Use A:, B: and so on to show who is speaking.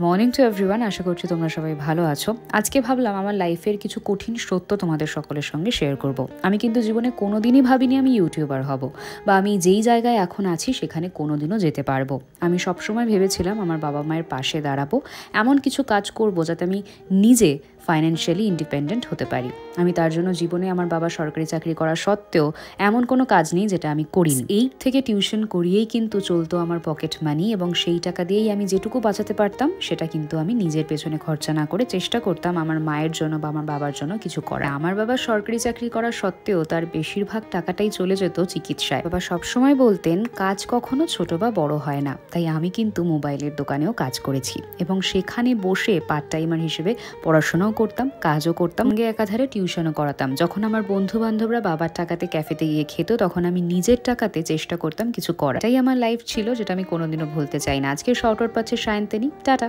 A: Morning to everyone. আশা করছি তোমরা সবাই ভালো আছো। আজকে ভাবলাম আমার লাইফের কিছু কঠিন সত্য তোমাদের সকলের সঙ্গে শেয়ার করব। আমি কিন্তু জীবনে কোনোদিনই ভাবিনি আমি ইউটিউবার হব, বা আমি যেই জায়গায় এখন আছি সেখানে কোনোদিনও যেতে পারবো। আমি সবসময় ভেবেছিলাম আমার বাবা মায়ের পাশে দাঁড়াবো, এমন কিছু কাজ করব যাতে আমি নিজে ফাইন্যান্সিয়ালি ইন্ডিপেন্ডেন্ট হতে পারি। আমি তার জন্য জীবনে আমার বাবা সরকারি চাকরি করা সত্ত্বেও এমন কোনো কাজ নেই যেটা আমি করিনি। 8 থেকে টিউশন করিয়েই কিন্তু চলতো আমার পকেট মানি, এবং সেই টাকা দিয়েই আমি যেটুকু বাঁচাতে পারতাম সেটা কিন্তু আমি নিজের পেছনে খরচা না করে চেষ্টা করতাম আমার মায়ের জন্য বা আমার বাবার জন্য কিছু করা। আমার বাবা সরকারি চাকরি করা সত্ত্বেও তার বেশিরভাগ টাকাটাই চলে যেত চিকিৎসায়। বাবা সবসময় বলতেন কাজ কখনো ছোট বা বড় হয় না। তাই আমি কিন্তু মোবাইলের দোকানেও কাজ করেছি, এবং সেখানে বসে পার্ট টাইমার হিসেবে পড়াশোনাও করতাম, কাজও করতাম, সঙ্গে একাধারে টিউশনও করাতাম। যখন আমার বন্ধু বান্ধবরা বাবার টাকাতে ক্যাফেতে গিয়ে খেত, তখন আমি নিজের টাকাতে চেষ্টা করতাম কিছু করা। এটাই আমার লাইফ ছিল, যেটা আমি কোনোদিনও ভুলতে চাই না। আজকে শর্ট আউট পাচ্ছে সায়ন্তিনী। টাটা।